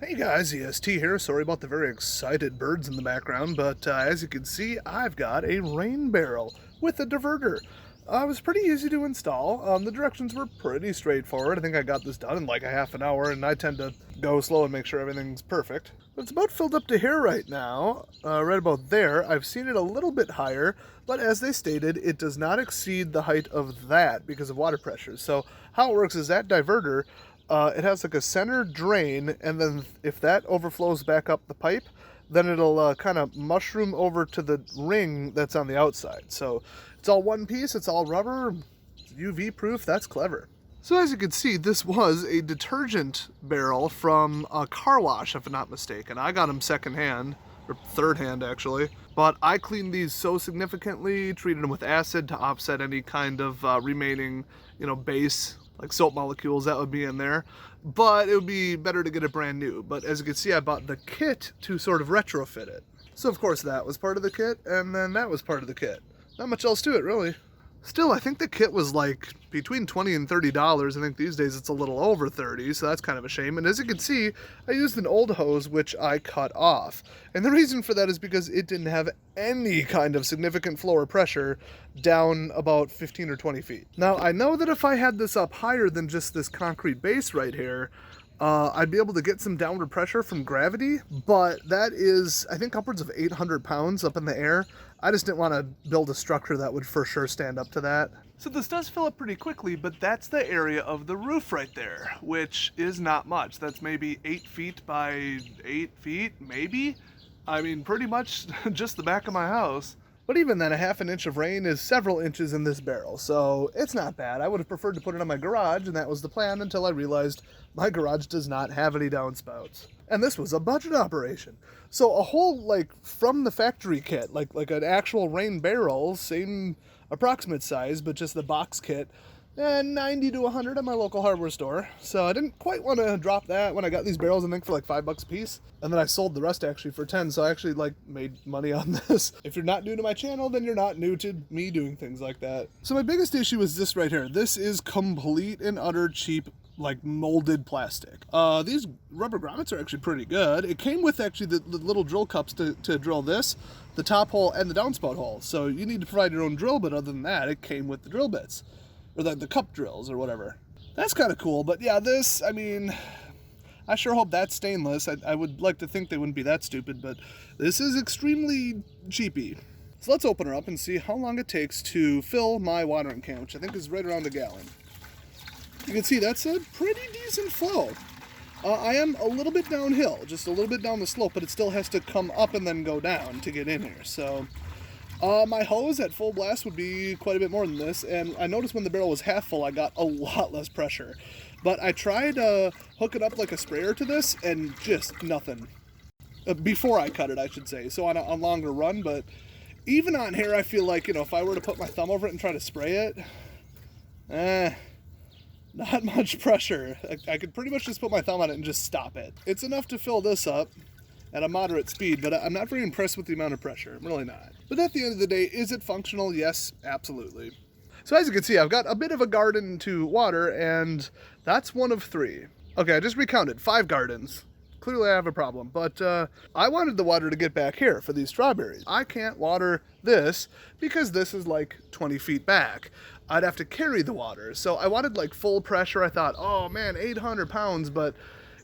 Hey guys, EST here. Sorry about the very excited birds in the background, but as you can see, I've got a rain barrel with a diverter. It was pretty easy to install. The directions were pretty straightforward. I think I got this done in like a half an hour, and I tend to go slow and make sure everything's perfect. But it's about filled up to here right now, right about there. I've seen it a little bit higher, but as they stated, it does not exceed the height of that because of water pressure. So how it works is that diverter, it has like a center drain, and then if that overflows back up the pipe, then it'll kind of mushroom over to the ring that's on the outside. So it's all one piece, it's all rubber, UV proof, that's clever. So as you can see, this was a detergent barrel from a car wash, if I'm not mistaken. I got them secondhand, or third hand actually. But I cleaned these so significantly, treated them with acid to offset any kind of remaining, base like soap molecules that would be in there, but it would be better to get it brand new. But as you can see, I bought the kit to sort of retrofit it. So of course that was part of the kit, and then that was part of the kit. Not much else to it, really. Still, I think the kit was like between $20 and $30. I think these days it's a little over 30, so that's kind of a shame. And as you can see, I used an old hose which I cut off. And the reason for that is because it didn't have any kind of significant flow or pressure down about 15 or 20 feet. Now, I know that if I had this up higher than just this concrete base right here, I'd be able to get some downward pressure from gravity, but that is, I think, upwards of 800 pounds up in the air. I just didn't want to build a structure that would for sure stand up to that. So this does fill up pretty quickly, but that's the area of the roof right there, which is not much. That's maybe 8 feet by 8 feet, maybe? I mean, pretty much just the back of my house. But even then, a half an inch of rain is several inches in this barrel, so it's not bad. I would have preferred to put it on my garage, and that was the plan until I realized my garage does not have any downspouts. And this was a budget operation. So a whole, from the factory kit, like an actual rain barrel, same approximate size, but just the box kit, 90 to 100 at my local hardware store. So I didn't quite want to drop that when I got these barrels, I think for like $5 a piece. And then I sold the rest actually for 10. So I actually made money on this. If you're not new to my channel, then you're not new to me doing things like that. So my biggest issue is this right here. This is complete and utter cheap, molded plastic. These rubber grommets are actually pretty good. It came with actually the little drill cups to drill this, the top hole and the downspout hole. So you need to provide your own drill, but other than that, it came with the drill bits. Or the cup drills or whatever. That's kind of cool, but yeah, this, I mean, I sure hope that's stainless. I would like to think they wouldn't be that stupid, but this is extremely cheapy. So let's open her up and see how long it takes to fill my watering can, which I think is right around a gallon. You can see that's a pretty decent flow. I am a little bit downhill, just a little bit down the slope, but it still has to come up and then go down to get in here, so... my hose at full blast would be quite a bit more than this, and I noticed when the barrel was half full, I got a lot less pressure. But I tried hooking up like a sprayer to this, and just nothing. Before I cut it, I should say, so on a longer run, but even on here, I feel like, if I were to put my thumb over it and try to spray it, not much pressure. I could pretty much just put my thumb on it and just stop it. It's enough to fill this up at a moderate speed, but I'm not very impressed with the amount of pressure. I'm really not. But at the end of the day, is it functional? Yes, absolutely. So as you can see, I've got a bit of a garden to water, and that's one of 3. Okay, I just recounted 5 gardens. Clearly I have a problem, but I wanted the water to get back here for these strawberries. I can't water this because this is 20 feet back. I'd have to carry the water. So I wanted full pressure. I thought, oh man, 800 pounds, but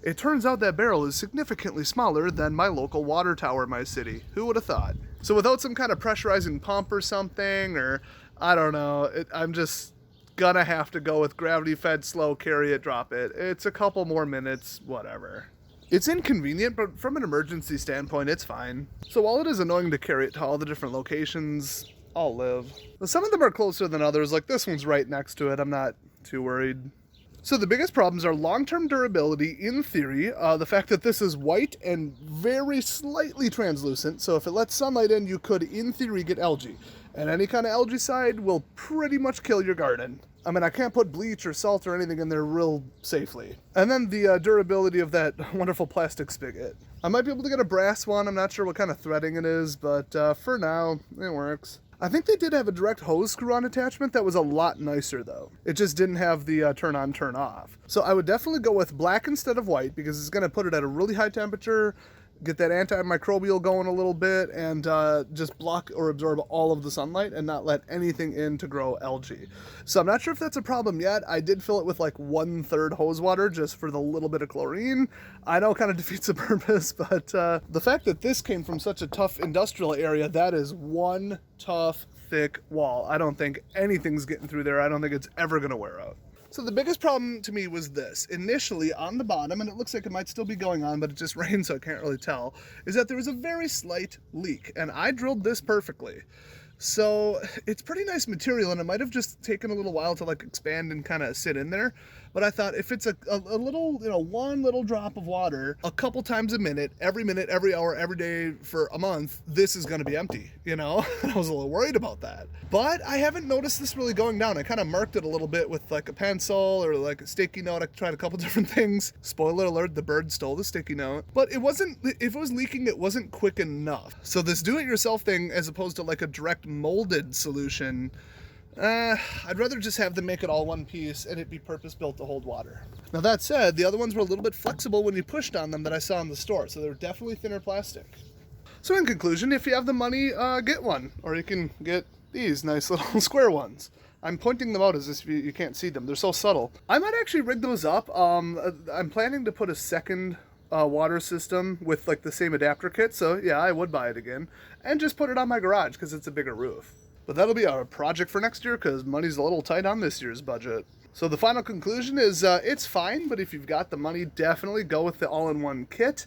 it turns out that barrel is significantly smaller than my local water tower in my city. Who would have thought? So without some kind of pressurizing pump or something, or I don't know, I'm just gonna have to go with gravity fed, slow, carry it, drop it. It's a couple more minutes, whatever. It's inconvenient, but from an emergency standpoint, it's fine. So while it is annoying to carry it to all the different locations, I'll live. Some of them are closer than others, like this one's right next to it. I'm not too worried. So the biggest problems are long-term durability in theory, the fact that this is white and very slightly translucent, so if it lets sunlight in, you could, in theory, get algae. And any kind of algaecide will pretty much kill your garden. I mean, I can't put bleach or salt or anything in there real safely. And then the durability of that wonderful plastic spigot. I might be able to get a brass one, I'm not sure what kind of threading it is, but for now, it works. I think they did have a direct hose screw-on attachment that was a lot nicer though. It just didn't have the turn on, turn off. So I would definitely go with black instead of white because it's gonna put it at a really high temperature, get that antimicrobial going a little bit, and just block or absorb all of the sunlight and not let anything in to grow algae. So I'm not sure if that's a problem yet. I did fill it with like 1/3 hose water just for the little bit of chlorine. I know it kind of defeats the purpose, but the fact that this came from such a tough industrial area, that is one tough, thick wall. I don't think anything's getting through there. I don't think it's ever gonna wear out. So the biggest problem to me was this. Initially on the bottom, and it looks like it might still be going on, but it just rained so I can't really tell, is that there was a very slight leak, and I drilled this perfectly. So it's pretty nice material, and it might have just taken a little while to like expand and kind of sit in there. But I thought if it's a little, one little drop of water a couple times a minute, every hour, every day for a month, this is going to be empty, I was a little worried about that. But I haven't noticed this really going down. I kind of marked it a little bit with like a pencil or like a sticky note. I tried a couple different things. Spoiler alert, the bird stole the sticky note. But if it was leaking, it wasn't quick enough. So this do-it-yourself thing, as opposed to like a direct molded solution, I'd rather just have them make it all one piece and it be purpose-built to hold water. Now that said, the other ones were a little bit flexible when you pushed on them that I saw in the store, so they're definitely thinner plastic. So in conclusion, if you have the money, get one, or you can get these nice little square ones. I'm pointing them out as if you can't see them. They're so subtle. I might actually rig those up. I'm planning to put a second water system with like the same adapter kit, so yeah, I would buy it again, and just put it on my garage because it's a bigger roof. But that'll be our project for next year because money's a little tight on this year's budget. So the final conclusion is it's fine, but if you've got the money, definitely go with the all-in-one kit.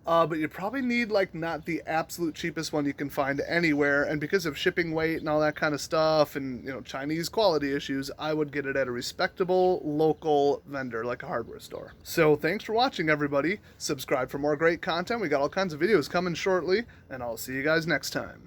But you probably need like not the absolute cheapest one you can find anywhere, and because of shipping weight and all that kind of stuff and Chinese quality issues, I would get it at a respectable local vendor like a hardware store. So thanks for watching, everybody. Subscribe for more great content. We got all kinds of videos coming shortly, and I'll see you guys next time.